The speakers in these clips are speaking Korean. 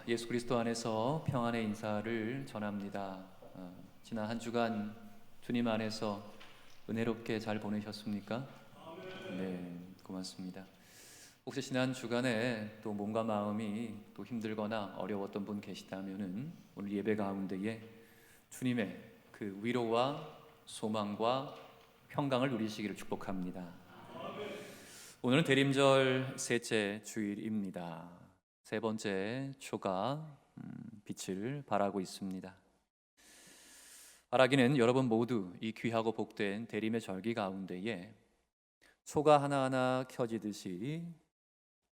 예수 그리스도 안에서 평안의 인사를 전합니다. 지난 한 주간 주님 안에서 은혜롭게 잘 보내셨습니까? 네, 고맙습니다. 혹시 지난 주간에 또 몸과 마음이 또 힘들거나 어려웠던 분 계시다면은 오늘 예배 가운데에 주님의 그 위로와 소망과 평강을 누리시기를 축복합니다. 오늘은 대림절 셋째 주일입니다. 세 번째 초가 빛을 발하고 있습니다. 발하기는 여러분 모두 이 귀하고 복된 대림의 절기 가운데에 초가 하나하나 켜지듯이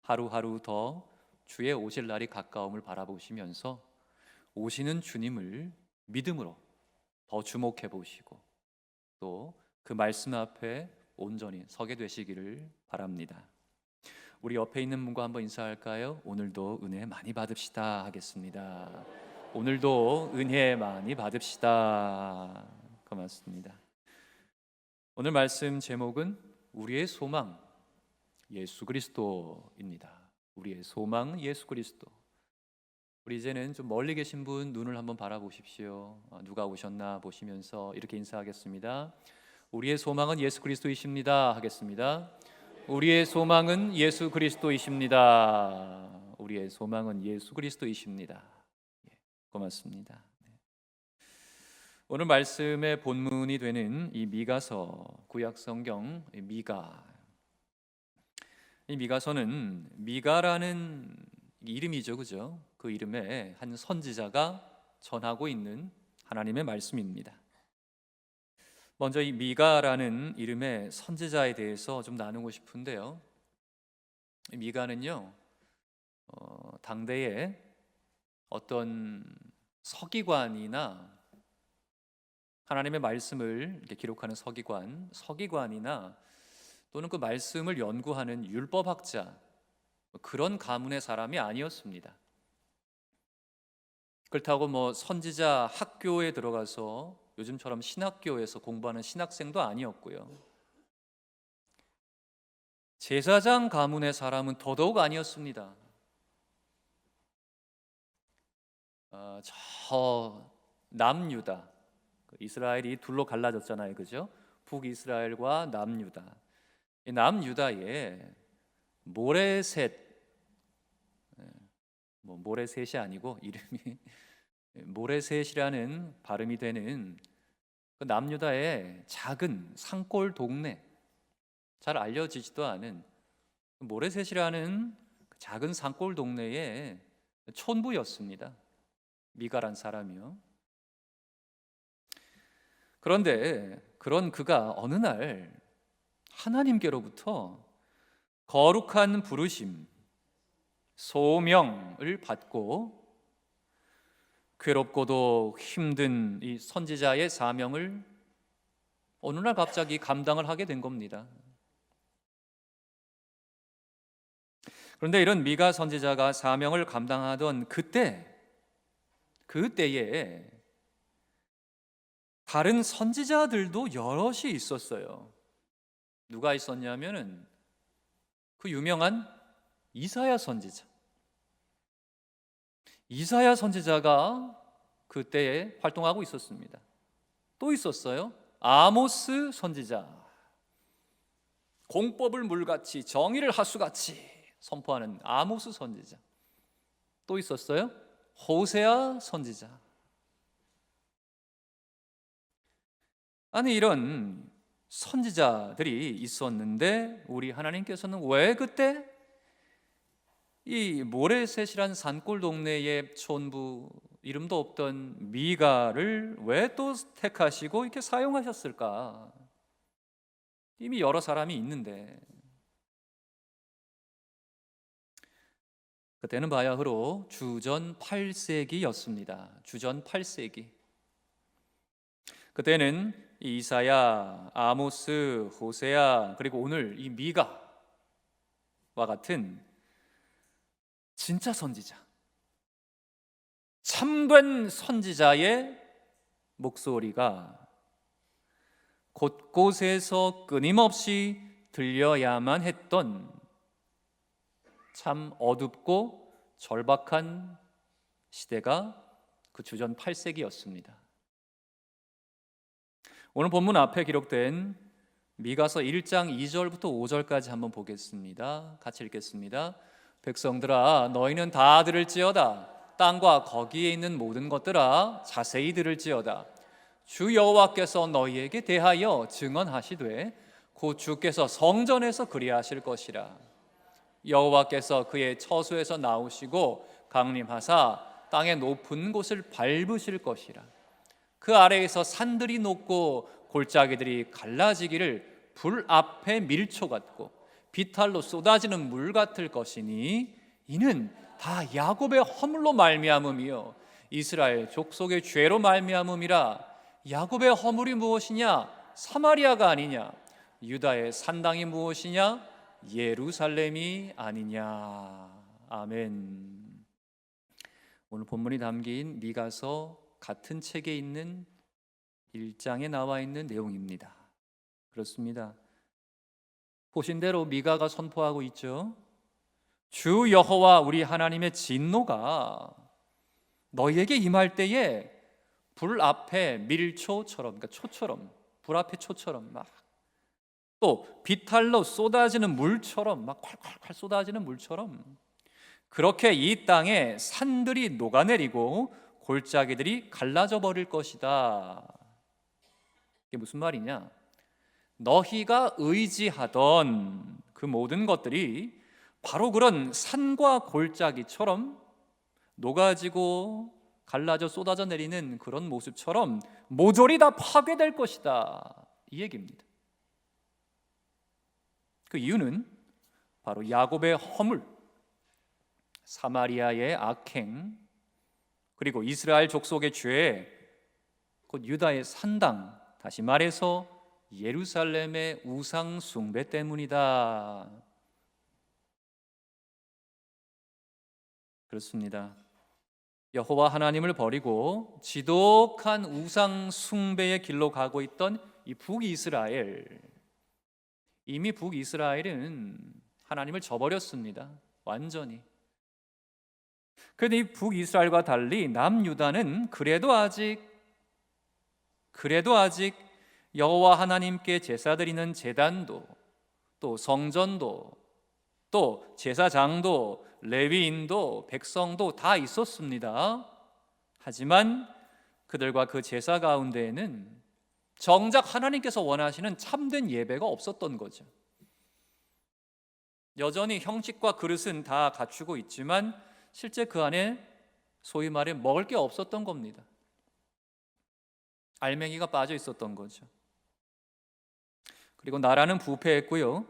하루하루 더 주의 오실 날이 가까움을 바라보시면서 오시는 주님을 믿음으로 더 주목해 보시고 또 그 말씀 앞에 온전히 서게 되시기를 바랍니다. 우리 옆에 있는 분과 한번 인사할까요? 오늘도 은혜 많이 받읍시다 하겠습니다. 오늘도 은혜 많이 받읍시다. 고맙습니다. 오늘 말씀 제목은 우리의 소망 예수 그리스도입니다. 우리의 소망 예수 그리스도. 우리 이제는 좀 멀리 계신 분 눈을 한번 바라보십시오. 누가 오셨나 보시면서 이렇게 인사하겠습니다. 우리의 소망은 예수 그리스도이십니다 하겠습니다. 우리의 소망은 예수 그리스도이십니다. 우리의 소망은 예수 그리스도이십니다. 고맙습니다. 오늘 말씀의 본문이 되는 이 미가서, 구약 성경 미가. 이 미가서는 미가라는 이름이죠, 그죠? 그 이름에 한 선지자가 전하고 있는 하나님의 말씀입니다. 먼저 이 미가라는 이름의 선지자에 대해서 좀 나누고 싶은데요. 미가는요, 당대에 어떤 서기관이나 하나님의 말씀을 이렇게 기록하는 서기관이나 또는 그 말씀을 연구하는 율법학자, 그런 가문의 사람이 아니었습니다. 그렇다고 선지자 학교에 들어가서 요즘처럼 신학교에서 공부하는 신학생도 아니었고요. 제사장 가문의 사람은 더더욱 아니었습니다. 저 남유다, 이스라엘이 둘로 갈라졌잖아요, 그죠? 북이스라엘과 남유다. 이 남유다에 모레셋, 모레셋이 아니고 이름이 모레셋이라는 발음이 되는 그 남유다의 작은 산골 동네, 잘 알려지지도 않은 모레셋이라는 작은 산골 동네의 촌부였습니다. 미가란 사람이요. 그런데 그런 그가 어느 날 하나님께로부터 거룩한 부르심, 소명을 받고 괴롭고도 힘든 이 선지자의 사명을 어느 날 갑자기 감당을 하게 된 겁니다. 그런데 이런 미가 선지자가 사명을 감당하던 그때에 다른 선지자들도 여럿이 있었어요. 누가 있었냐면은 그 유명한 이사야 선지자. 이사야 선지자가 그때에 활동하고 있었습니다. 또 있었어요. 아모스 선지자. 공법을 물같이 정의를 하수같이 선포하는 아모스 선지자. 또 있었어요. 호세아 선지자. 아니, 이런 선지자들이 있었는데 우리 하나님께서는 왜 그때 이 모레셋이란 산골 동네의 촌부, 이름도 없던 미가를 왜 또 택하시고 이렇게 사용하셨을까? 이미 여러 사람이 있는데. 그때는 바야흐로 주전 8세기였습니다. 주전 8세기. 그때는 이사야, 아모스, 호세아, 그리고 오늘 이 미가와 같은 진짜 선지자, 참된 선지자의 목소리가 곳곳에서 끊임없이 들려야만 했던 참 어둡고 절박한 시대가 그 주전 8세기였습니다. 오늘 본문 앞에 기록된 미가서 1장 2절부터 5절까지 한번 보겠습니다. 같이 읽겠습니다. 백성들아, 너희는 다 들을지어다. 땅과 거기에 있는 모든 것들아, 자세히 들을지어다. 주 여호와께서 너희에게 대하여 증언하시되 곧 주께서 성전에서 그리하실 것이라. 여호와께서 그의 처소에서 나오시고 강림하사 땅의 높은 곳을 밟으실 것이라. 그 아래에서 산들이 녹고 골짜기들이 갈라지기를 불 앞에 밀초 같고 비탈로 쏟아지는 물 같을 것이니 이는 다 야곱의 허물로 말미암음이요 이스라엘 족속의 죄로 말미암음이라. 야곱의 허물이 무엇이냐? 사마리아가 아니냐? 유다의 산당이 무엇이냐? 예루살렘이 아니냐. 아멘. 오늘 본문이 담긴 미가서 같은 책에 있는 1장에 나와 있는 내용입니다. 그렇습니다. 보신 대로 미가가 선포하고 있죠. 주 여호와 우리 하나님의 진노가 너희에게 임할 때에 불 앞에 밀초처럼, 그러니까 초처럼, 불 앞에 초처럼 막, 또 비탈로 쏟아지는 물처럼 막 콸콸콸 쏟아지는 물처럼 그렇게 이 땅에 산들이 녹아내리고 골짜기들이 갈라져 버릴 것이다. 이게 무슨 말이냐? 너희가 의지하던 그 모든 것들이 바로 그런 산과 골짜기처럼 녹아지고 갈라져 쏟아져 내리는 그런 모습처럼 모조리 다 파괴될 것이다. 이 얘기입니다. 그 이유는 바로 야곱의 허물, 사마리아의 악행, 그리고 이스라엘 족속의 죄, 곧 유다의 산당, 다시 말해서 예루살렘의 우상 숭배 때문이다. 그렇습니다. 여호와 하나님을 버리고 지독한 우상 숭배의 길로 가고 있던 이 북이스라엘, 이미 북이스라엘은 하나님을 저버렸습니다. 완전히. 그런데 이 북이스라엘과 달리 남유다는 그래도 아직 여호와 하나님께 제사 드리는 제단도, 또 성전도, 또 제사장도, 레위인도, 백성도 다 있었습니다. 하지만 그들과 그 제사 가운데에는 정작 하나님께서 원하시는 참된 예배가 없었던 거죠. 여전히 형식과 그릇은 다 갖추고 있지만 실제 그 안에 소위 말해 먹을 게 없었던 겁니다. 알맹이가 빠져 있었던 거죠. 그리고 나라는 부패했고요,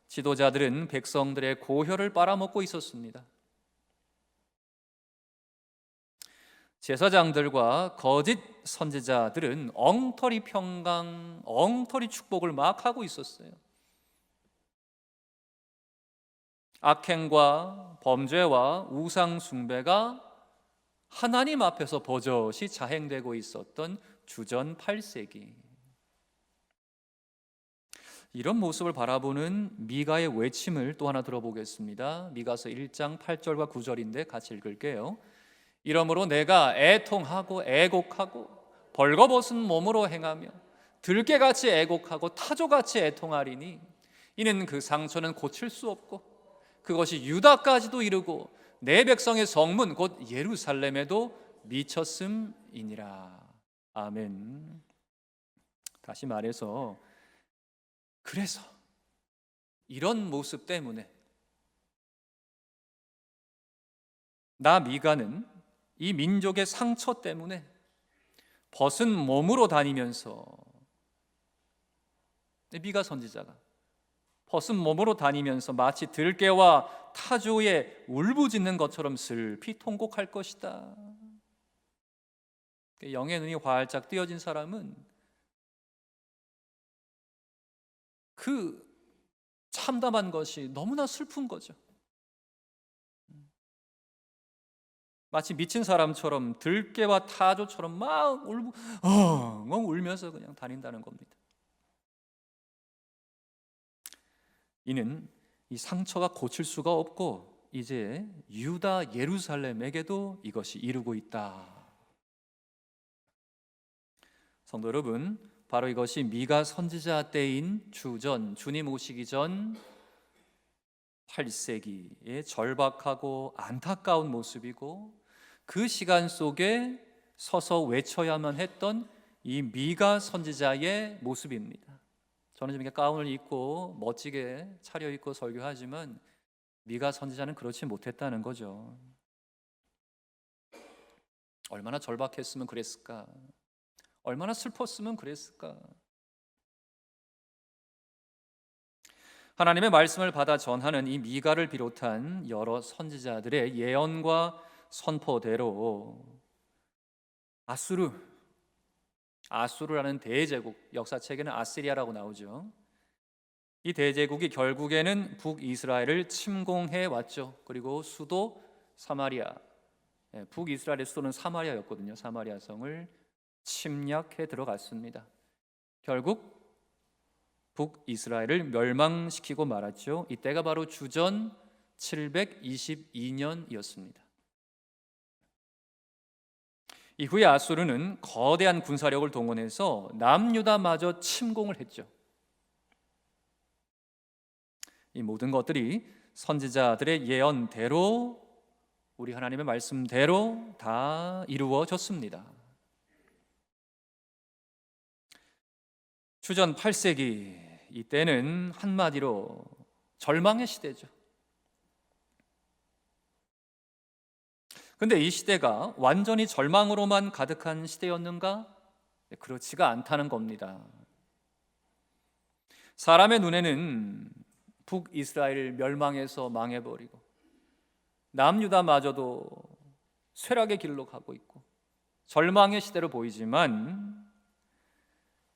지도자들은 백성들의 고혈을 빨아먹고 있었습니다. 제사장들과 거짓 선지자들은 엉터리 평강, 엉터리 축복을 막 하고 있었어요. 악행과 범죄와 우상 숭배가 하나님 앞에서 버젓이 자행되고 있었던 주전 8세기. 이런 모습을 바라보는 미가의 외침을 또 하나 들어보겠습니다. 미가서 1장 8절과 9절인데 같이 읽을게요. 이러므로 내가 애통하고 애곡하고 벌거벗은 몸으로 행하며 들깨같이 애곡하고 타조같이 애통하리니 이는 그 상처는 고칠 수 없고 그것이 유다까지도 이르고 내 백성의 성문 곧 예루살렘에도 미쳤음이니라. 아멘. 다시 말해서 그래서 이런 모습 때문에 나 미가는 이 민족의 상처 때문에 벗은 몸으로 다니면서, 미가 선지자가 벗은 몸으로 다니면서 마치 들깨와 타조에 울부짖는 것처럼 슬피 통곡할 것이다. 영의 눈이 활짝 뜨여진 사람은 그 참담한 것이 너무나 슬픈 거죠. 마치 미친 사람처럼 들깨와 타조처럼 막 울면서 그냥 다닌다는 겁니다. 이는 이 상처가 고칠 수가 없고 이제 유다 예루살렘에게도 이것이 이루고 있다. 성도 여러분, 바로 이것이 미가 선지자 때인 주전, 주님 오시기 전 8세기의 절박하고 안타까운 모습이고, 그 시간 속에 서서 외쳐야만 했던 이 미가 선지자의 모습입니다. 저는 지금 가운을 입고 멋지게 차려입고 설교하지만 미가 선지자는 그렇지 못했다는 거죠. 얼마나 절박했으면 그랬을까? 얼마나 슬펐으면 그랬을까? 하나님의 말씀을 받아 전하는 이 미가를 비롯한 여러 선지자들의 예언과 선포대로 아수르라는 대제국, 역사책에는 아시리아라고 나오죠. 이 대제국이 결국에는 북이스라엘을 침공해 왔죠. 그리고 수도 사마리아, 북이스라엘의 수도는 사마리아였거든요. 사마리아 성을 침략해 들어갔습니다. 결국 북이스라엘을 멸망시키고 말았죠. 이때가 바로 주전 722년이었습니다. 이후에 아수르는 거대한 군사력을 동원해서 남유다마저 침공을 했죠. 이 모든 것들이 선지자들의 예언대로, 우리 하나님의 말씀대로 다 이루어졌습니다. 주전 8세기, 이때는 한마디로 절망의 시대죠. 근데 이 시대가 완전히 절망으로만 가득한 시대였는가? 그렇지가 않다는 겁니다. 사람의 눈에는 북이스라엘 멸망해서 망해버리고 남유다마저도 쇠락의 길로 가고 있고 절망의 시대로 보이지만,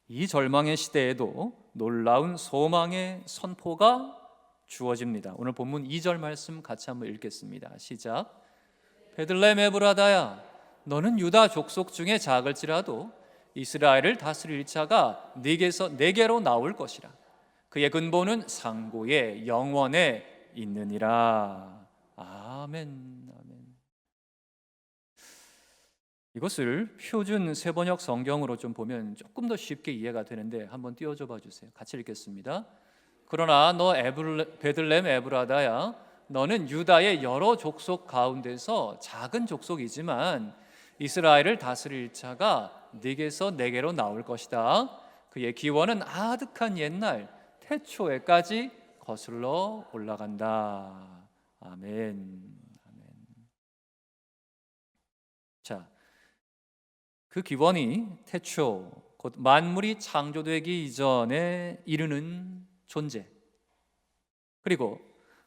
이 절망의 시대에도 놀라운 소망의 선포가 주어집니다. 오늘 본문 2절 말씀 같이 한번 읽겠습니다. 시작. 베들레헴 에브라다야, 너는 유다 족속 중에 작을지라도 이스라엘을 다스릴 자가 네게로 나올 것이라. 그의 근본은 상고의 영원에 있느니라. 아멘. 아멘. 이것을 표준 세번역 성경으로 좀 보면 조금 더 쉽게 이해가 되는데 한번 띄워줘 봐 주세요. 같이 읽겠습니다. 그러나 너 베들레헴 에브라다야, 너는 유다의 여러 족속 가운데서 작은 족속이지만 이스라엘을 다스릴 자가 네게서 내게로 나올 것이다. 그의 기원은 아득한 옛날 태초에까지 거슬러 올라간다. 아멘. 아멘. 자, 그 기원이 태초, 곧 만물이 창조되기 이전에 이르는 존재, 그리고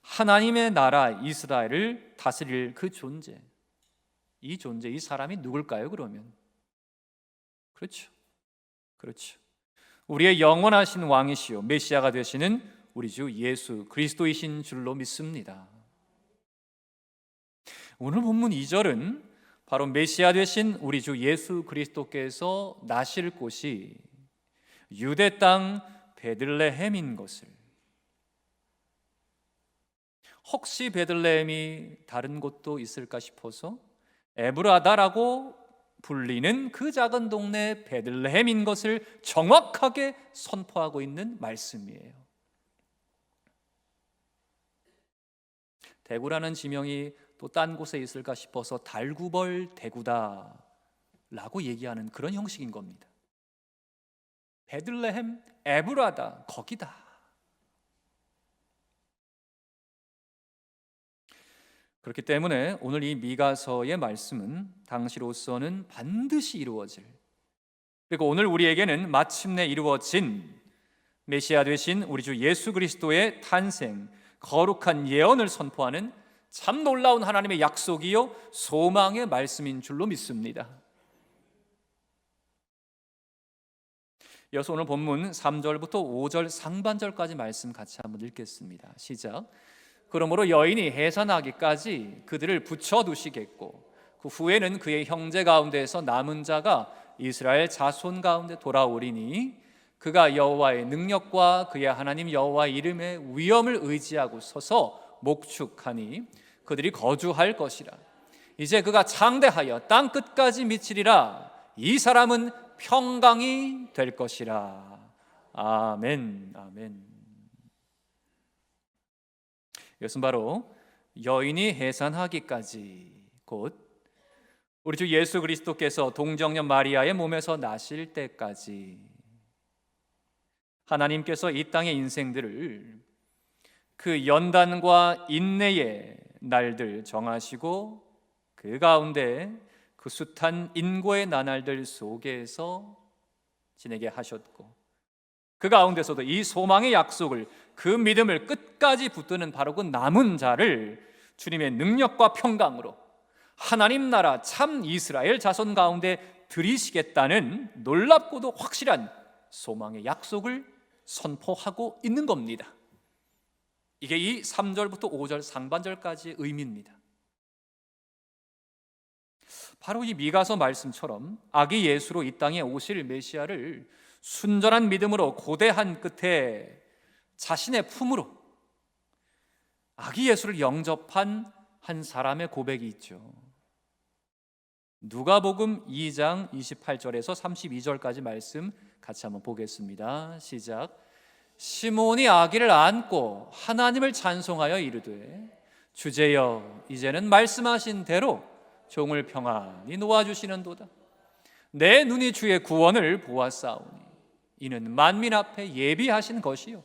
하나님의 나라 이스라엘을 다스릴 그 존재, 이 존재, 이 사람이 누굴까요? 그러면 그렇죠. 우리의 영원하신 왕이시요 메시아가 되시는 우리 주 예수 그리스도이신 줄로 믿습니다. 오늘 본문 2절은 바로 메시아 되신 우리 주 예수 그리스도께서 나실 곳이 유대 땅 베들레헴인 것을, 혹시 베들레헴이 다른 곳도 있을까 싶어서 에브라다라고 불리는 그 작은 동네 베들레헴인 것을 정확하게 선포하고 있는 말씀이에요. 대구라는 지명이 또 딴 곳에 있을까 싶어서 달구벌 대구다 라고 얘기하는 그런 형식인 겁니다. 베들레헴, 에브라다, 거기다. 그렇기 때문에 오늘 이 미가서의 말씀은 당시로서는 반드시 이루어질, 그리고 오늘 우리에게는 마침내 이루어진 메시아 되신 우리 주 예수 그리스도의 탄생, 거룩한 예언을 선포하는 참 놀라운 하나님의 약속이요 소망의 말씀인 줄로 믿습니다. 이어서 오늘 본문 3절부터 5절 상반절까지 말씀 같이 한번 읽겠습니다. 시작. 그러므로 여인이 해산하기까지 그들을 붙여두시겠고 그 후에는 그의 형제 가운데에서 남은 자가 이스라엘 자손 가운데 돌아오리니 그가 여호와의 능력과 그의 하나님 여호와의 이름의 위엄을 의지하고 서서 목축하니 그들이 거주할 것이라. 이제 그가 창대하여 땅 끝까지 미치리라. 이 사람은 평강이 될 것이라. 아멘, 아멘. 이것은 바로 여인이 해산하기까지, 곧 우리 주 예수 그리스도께서 동정녀 마리아의 몸에서 나실 때까지 하나님께서 이 땅의 인생들을 그 연단과 인내의 날들 정하시고 그 가운데 그 숱한 인고의 나날들 속에서 지내게 하셨고, 그 가운데서도 이 소망의 약속을, 그 믿음을 끝까지 붙드는 바로 그 남은 자를 주님의 능력과 평강으로 하나님 나라 참 이스라엘 자손 가운데 들이시겠다는 놀랍고도 확실한 소망의 약속을 선포하고 있는 겁니다. 이게 이 3절부터 5절 상반절까지의 의미입니다. 바로 이 미가서 말씀처럼 아기 예수로 이 땅에 오실 메시아를 순전한 믿음으로 고대한 끝에 자신의 품으로 아기 예수를 영접한 한 사람의 고백이 있죠. 누가복음 2장 28절에서 32절까지 말씀 같이 한번 보겠습니다. 시작. 시몬이 아기를 안고 하나님을 찬송하여 이르되, 주제여, 이제는 말씀하신 대로 종을 평안히 놓아주시는도다. 내 눈이 주의 구원을 보았사오니 이는 만민 앞에 예비하신 것이요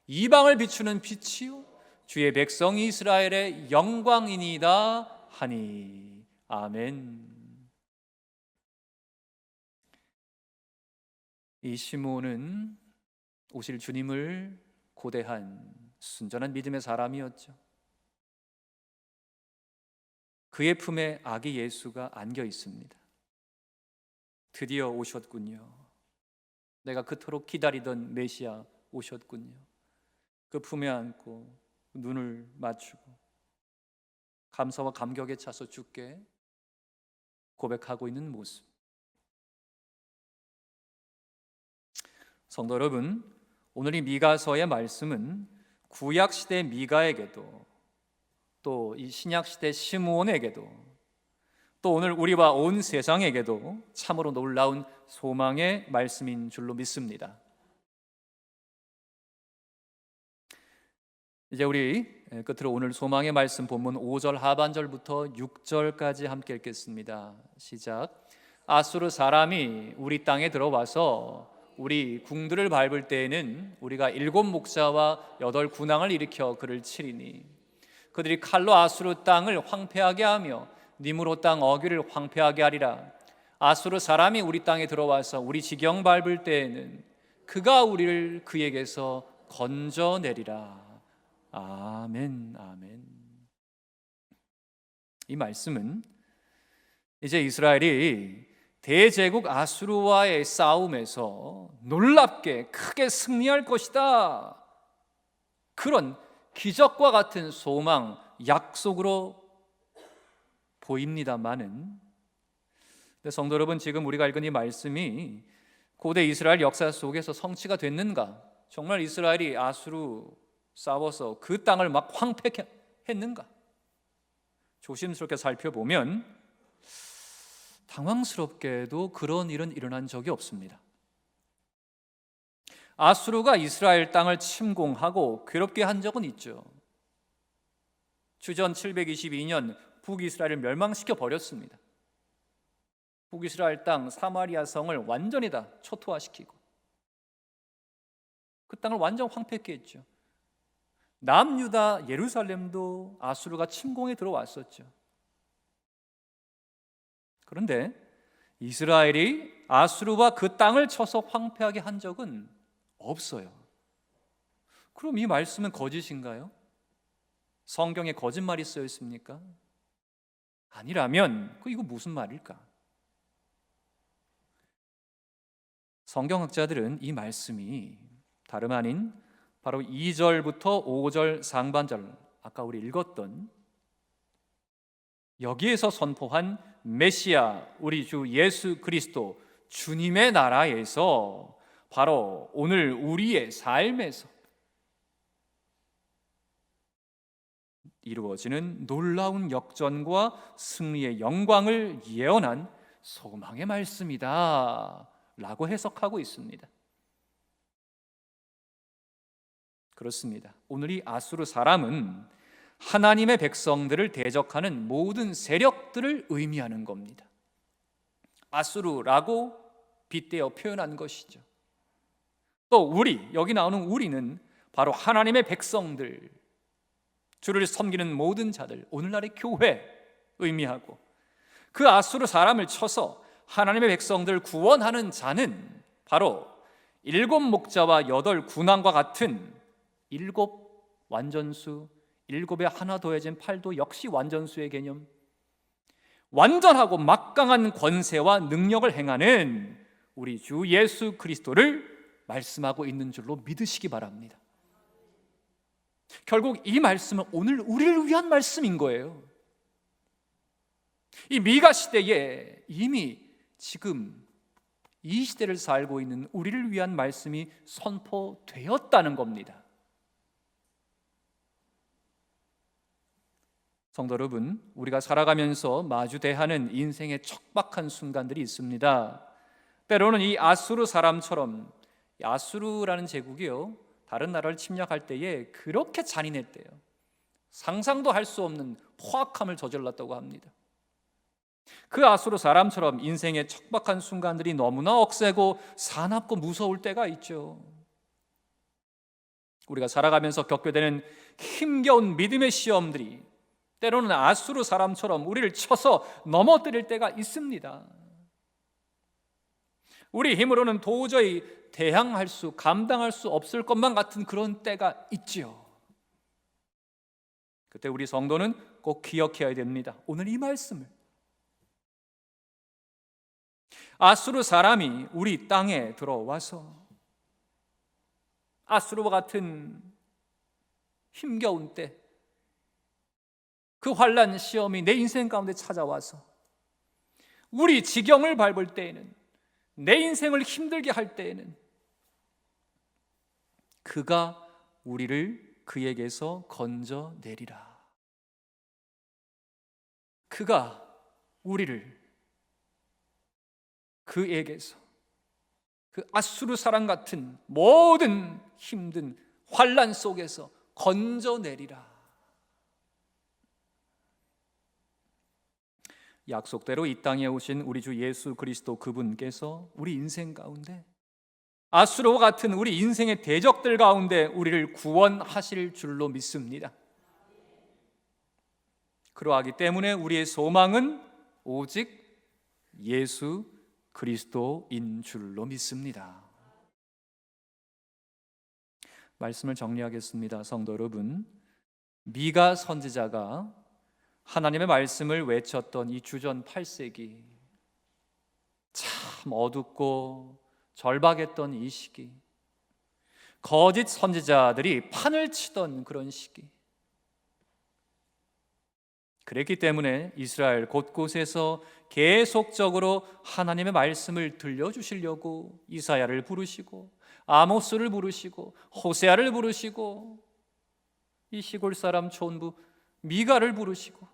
이방을 비추는 빛이요 주의 백성 이스라엘의 영광이니이다 하니. 아멘. 이 시몬은 오실 주님을 고대한 순전한 믿음의 사람이었죠. 그의 품에 아기 예수가 안겨 있습니다. 드디어 오셨군요. 내가 그토록 기다리던 메시아 오셨군요. 그 품에 안고 눈을 맞추고 감사와 감격에 차서 주께 고백하고 있는 모습. 성도 여러분, 오늘 이 미가서의 말씀은 구약 시대 미가에게도 또 이 신약 시대 시므온에게도 또 오늘 우리와 온 세상에게도 참으로 놀라운 소망의 말씀인 줄로 믿습니다. 이제 우리 끝으로 오늘 소망의 말씀 본문 5절 하반절부터 6절까지 함께 읽겠습니다. 시작. 아수르 사람이 우리 땅에 들어와서 우리 궁들을 밟을 때에는 우리가 7 목자와 8 군왕을 일으켜 그를 치리니 그들이 칼로 아수르 땅을 황폐하게 하며 니므로 땅 어귀를 황폐하게 하리라. 아수르 사람이 우리 땅에 들어와서 우리 지경 밟을 때에는 그가 우리를 그에게서 건져내리라. 아멘, 아멘. 이 말씀은 이제 이스라엘이 대제국 아수르와의 싸움에서 놀랍게 크게 승리할 것이다, 그런 기적과 같은 소망, 약속으로 보입니다마는, 성도 여러분, 지금 우리가 읽은 이 말씀이 고대 이스라엘 역사 속에서 성취가 됐는가? 정말 이스라엘이 아수르 싸워서 그 땅을 막 황폐했는가? 조심스럽게 살펴보면 당황스럽게도 그런 일은 일어난 적이 없습니다. 아수르가 이스라엘 땅을 침공하고 괴롭게 한 적은 있죠. 주전 722년 북이스라엘을 멸망시켜 버렸습니다. 북이스라엘 땅 사마리아 성을 완전히 다 초토화시키고 그 땅을 완전 황폐케 했죠. 남유다 예루살렘도 아수르가 침공해 들어왔었죠. 그런데 이스라엘이 아수르와 그 땅을 쳐서 황폐하게 한 적은 없어요. 그럼 이 말씀은 거짓인가요? 성경에 거짓말이 쓰여 있습니까? 아니라면 이거 무슨 말일까? 성경학자들은 이 말씀이 다름 아닌 바로 2절부터 5절 상반절, 아까 우리 읽었던 여기에서 선포한 메시아 우리 주 예수 그리스도 주님의 나라에서 바로 오늘 우리의 삶에서 이루어지는 놀라운 역전과 승리의 영광을 예언한 소망의 말씀이다 라고 해석하고 있습니다. 그렇습니다. 오늘 이 아수르 사람은 하나님의 백성들을 대적하는 모든 세력들을 의미하는 겁니다. 아수르라고 빗대어 표현한 것이죠. 또 여기 나오는 우리는 바로 하나님의 백성들, 주를 섬기는 모든 자들, 오늘날의 교회 의미하고, 그 아수르 사람을 쳐서 하나님의 백성들 구원하는 자는 바로 7 목자와 8 군왕과 같은 7 완전수, 7에 하나 더해진 8도 역시 완전수의 개념, 완전하고 막강한 권세와 능력을 행하는 우리 주 예수 그리스도를 말씀하고 있는 줄로 믿으시기 바랍니다. 결국 이 말씀은 오늘 우리를 위한 말씀인 거예요. 이 미가 시대에 이미 지금 이 시대를 살고 있는 우리를 위한 말씀이 선포되었다는 겁니다. 성도 여러분, 우리가 살아가면서 마주대하는 인생의 척박한 순간들이 있습니다. 때로는 이 아수르 사람처럼, 아수르라는 제국이요, 다른 나라를 침략할 때에 그렇게 잔인했대요. 상상도 할 수 없는 포악함을 저질렀다고 합니다. 그 아수르 사람처럼 인생의 척박한 순간들이 너무나 억세고 사납고 무서울 때가 있죠. 우리가 살아가면서 겪게 되는 힘겨운 믿음의 시험들이 때로는 아수르 사람처럼 우리를 쳐서 넘어뜨릴 때가 있습니다. 우리 힘으로는 도저히 감당할 수 없을 것만 같은 그런 때가 있지요. 그때 우리 성도는 꼭 기억해야 됩니다. 오늘 이 말씀을, 아수르 사람이 우리 땅에 들어와서 아수르와 같은 힘겨운 때, 그 환난 시험이 내 인생 가운데 찾아와서 우리 지경을 밟을 때에는, 내 인생을 힘들게 할 때에는 그가 우리를 그에게서 건져내리라. 그가 우리를 그에게서, 그 아수르 사람 같은 모든 힘든 환난 속에서 건져내리라. 약속대로 이 땅에 오신 우리 주 예수 그리스도, 그분께서 우리 인생 가운데 아수르와 같은 우리 인생의 대적들 가운데 우리를 구원하실 줄로 믿습니다. 그러하기 때문에 우리의 소망은 오직 예수 그리스도인 줄로 믿습니다. 말씀을 정리하겠습니다. 성도 여러분, 미가 선지자가 하나님의 말씀을 외쳤던 이 주전 8세기, 참 어둡고 절박했던 이 시기, 거짓 선지자들이 판을 치던 그런 시기, 그랬기 때문에 이스라엘 곳곳에서 계속적으로 하나님의 말씀을 들려주시려고 이사야를 부르시고 아모스를 부르시고 호세아를 부르시고 이 시골 사람 촌부 미가를 부르시고.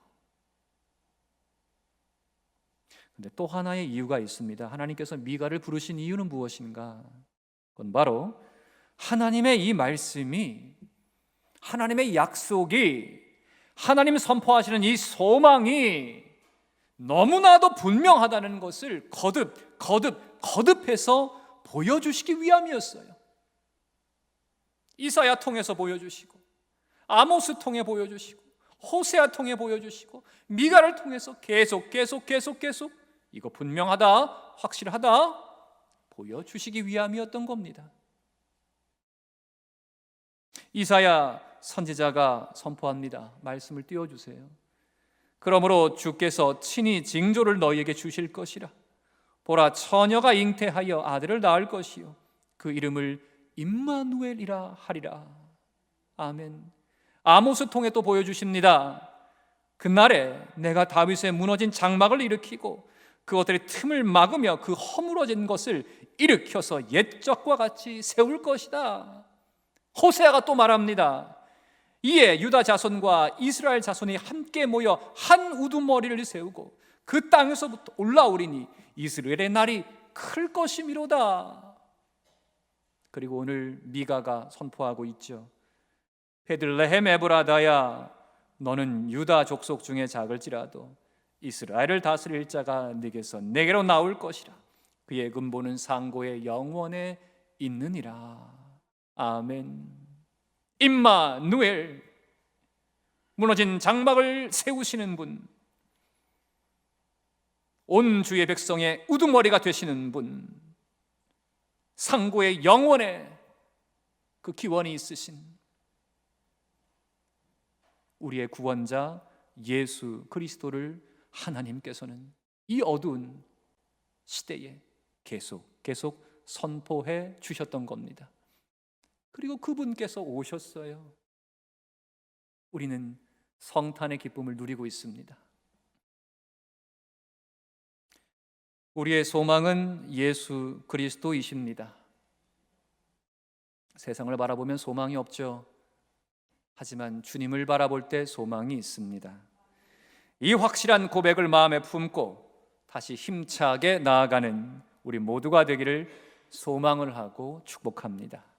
근데 또 하나의 이유가 있습니다. 하나님께서 미가를 부르신 이유는 무엇인가? 그건 바로 하나님의 이 말씀이, 하나님의 약속이, 하나님 선포하시는 이 소망이 너무나도 분명하다는 것을 거듭해서 보여주시기 위함이었어요. 이사야 통해서 보여주시고, 아모스 통해 보여주시고, 호세아 통해 보여주시고, 미가를 통해서 계속 이거 분명하다, 확실하다 보여주시기 위함이었던 겁니다. 이사야 선지자가 선포합니다. 말씀을 띄워주세요. 그러므로 주께서 친히 징조를 너희에게 주실 것이라. 보라, 처녀가 잉태하여 아들을 낳을 것이요 그 이름을 임마누엘이라 하리라. 아멘. 아모스 통해 또 보여주십니다. 그날에 내가 다윗의 무너진 장막을 일으키고 그것들의 틈을 막으며 그 허물어진 것을 일으켜서 옛적과 같이 세울 것이다. 호세아가 또 말합니다. 이에 유다 자손과 이스라엘 자손이 함께 모여 한 우두머리를 세우고 그 땅에서부터 올라오리니 이스라엘의 날이 클 것이미로다. 그리고 오늘 미가가 선포하고 있죠. 베들레헴 에브라다야, 너는 유다 족속 중에 작을지라도 이스라엘을 다스릴 자가 네게서 내게로 나올 것이라. 그의 근본은 상고의 영원에 있느니라. 아멘. 임마누엘, 무너진 장막을 세우시는 분, 온 주의 백성의 우두머리가 되시는 분, 상고의 영원에 그 기원이 있으신 우리의 구원자 예수 그리스도를 하나님께서는 이 어두운 시대에 계속 선포해 주셨던 겁니다. 그리고 그분께서 오셨어요. 우리는 성탄의 기쁨을 누리고 있습니다. 우리의 소망은 예수 그리스도이십니다. 세상을 바라보면 소망이 없죠. 하지만 주님을 바라볼 때 소망이 있습니다. 이 확실한 고백을 마음에 품고 다시 힘차게 나아가는 우리 모두가 되기를 소망을 하고 축복합니다.